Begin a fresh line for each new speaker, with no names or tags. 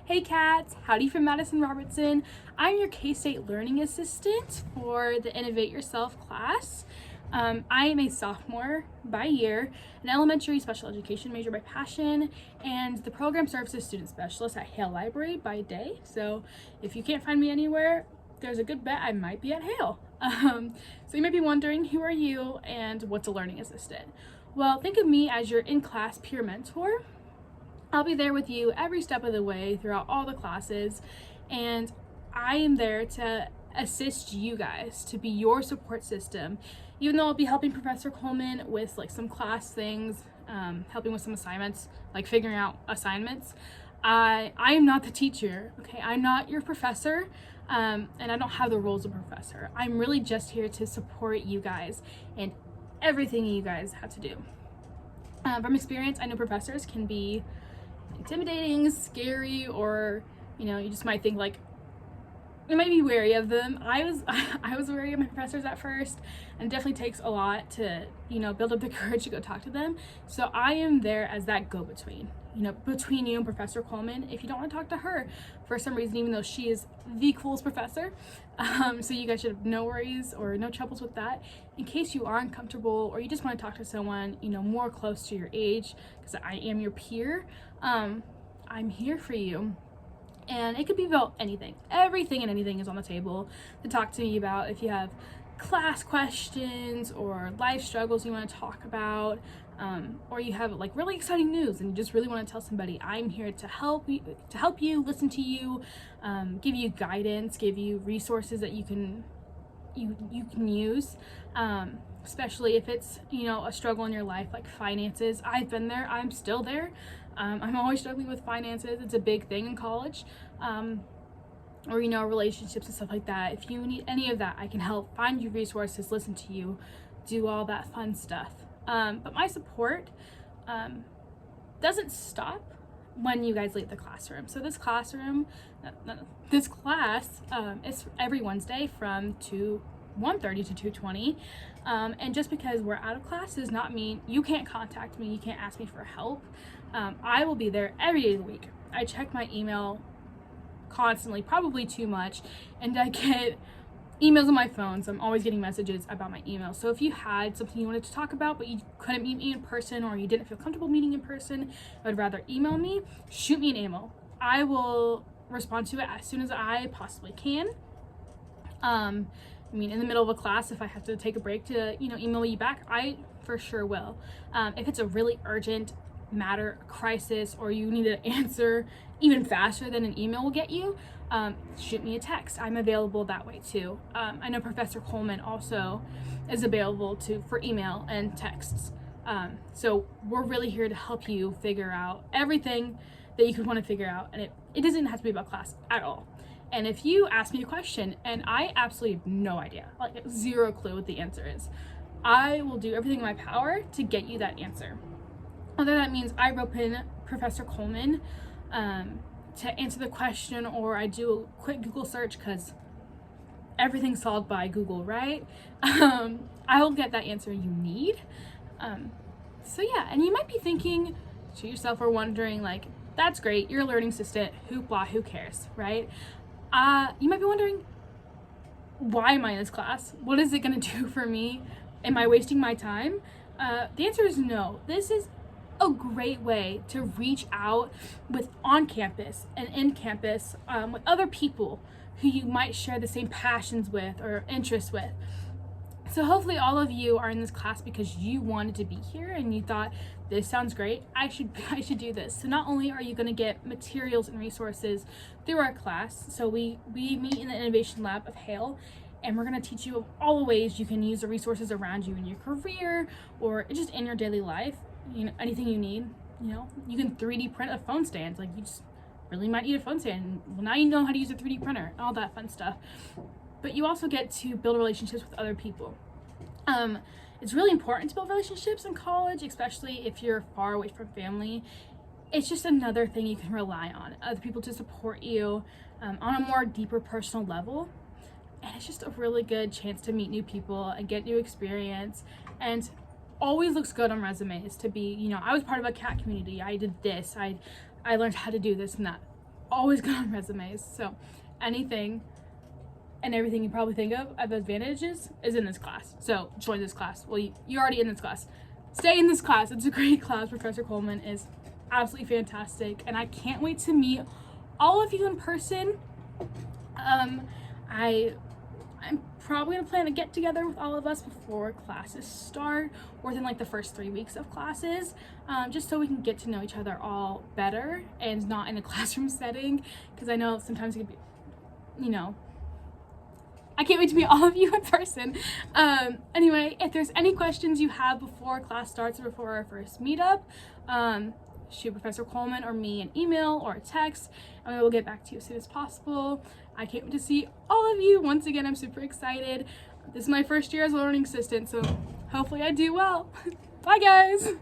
Hey cats, howdy from Madison Robertson. I'm your K-State Learning Assistant for the Innovate Yourself class. I am a sophomore by year, an elementary special education major by passion, and the Program Services Student Specialist at Hale Library by day. So if you can't find me anywhere, there's a good bet I might be at Hale. So you might be wondering, who are you and what's a learning assistant? Well, think of me as your in-class peer mentor. I'll be there with you every step of the way throughout all the classes, and I am there to assist you guys, to be your support system. Even though I'll be helping Professor Coleman with like some class things, helping with some assignments, like figuring out assignments, I am not the teacher, okay? I'm not your professor, and I don't have the roles of professor. I'm really just here to support you guys and everything you guys have to do. From experience, I know professors can be intimidating, scary, or you just might think like you might be wary of them. I was wary of my professors at first, and it definitely takes a lot to build up the courage to go talk to them. So I am there as that go-between, between you and Professor Coleman if you don't want to talk to her for some reason, even though she is the coolest professor. So you guys should have no worries or no troubles with that. In case you are uncomfortable or you just want to talk to someone more close to your age, because I am your peer, I'm here for you. And it could be about anything. Everything and anything is on the table to talk to me about. If you have class questions or life struggles you want to talk about, or you have like really exciting news and you just really want to tell somebody, I'm here to help you, listen to you, give you guidance, give you resources that you can use, especially if it's a struggle in your life like finances. I've been there, I'm still there. I'm always struggling with finances. It's a big thing in college, or relationships and stuff like that. If you need any of that, I can help find you resources, listen to you, do all that fun stuff. But my support doesn't stop when you guys leave the classroom. So this class is every Wednesday from 1:30 to 2:20, and just because we're out of class does not mean you can't contact me, you can't ask me for help. I will be there every day of the week. I check my email constantly, probably too much, and I get emails on my phone, so I'm always getting messages about my email. So if you had something you wanted to talk about but you couldn't meet me in person, or you didn't feel comfortable meeting in person, would rather email me, shoot me an email. I will respond to it as soon as I possibly can. In the middle of a class, if I have to take a break to email you back, I for sure will. If it's a really urgent matter, crisis, or you need an answer even faster than an email will get you, shoot me a text. I'm available that way too. I know Professor Coleman also is available for email and texts. So we're really here to help you figure out everything that you could want to figure out, and it doesn't have to be about class at all. And if you ask me a question and I absolutely have no idea, like zero clue what the answer is, I will do everything in my power to get you that answer. Whether that means I rope in Professor Coleman to answer the question, or I do a quick Google search because everything's solved by Google, right? I will get that answer you need. So yeah, and you might be thinking to yourself or wondering like, that's great, you're a learning assistant, hoopla, who cares, right? You might be wondering, why am I in this class? What is it gonna do for me? Am I wasting my time? The answer is no. This is a great way to reach out with on campus and in campus with other people who you might share the same passions with or interests with. So hopefully all of you are in this class because you wanted to be here and you thought, this sounds great, I should do this. So not only are you going to get materials and resources through our class, so we meet in the Innovation Lab of Hale, and we're going to teach you all the ways you can use the resources around you in your career or just in your daily life. Anything you need, you can 3D print a phone stand. Like, you just really might need a phone stand. Well, now you know how to use a 3D printer, all that fun stuff. But you also get to build relationships with other people. It's really important to build relationships in college, especially if you're far away from family. It's just another thing you can rely on, other people to support you on a more deeper personal level. And it's just a really good chance to meet new people and get new experience, and always looks good on resumes to be, I was part of a cat community, I did this, I learned how to do this and that. always good on resumes. So anything and everything you probably think of advantages is in this class. So join this class. Well, you're already in this class. Stay in this class. It's a great class. Professor Coleman is absolutely fantastic, and I can't wait to meet all of you in person. I'm probably gonna plan a get together with all of us before classes start, or within like the first 3 weeks of classes, just so we can get to know each other all better and not in a classroom setting, because I know sometimes it can be, I can't wait to meet all of you in person. Anyway, if there's any questions you have before class starts or before our first meetup, shoot Professor Coleman or me an email or a text, and we will get back to you as soon as possible. I can't wait to see all of you. Once again, I'm super excited. This is my first year as a learning assistant, so hopefully I do well. Bye, guys.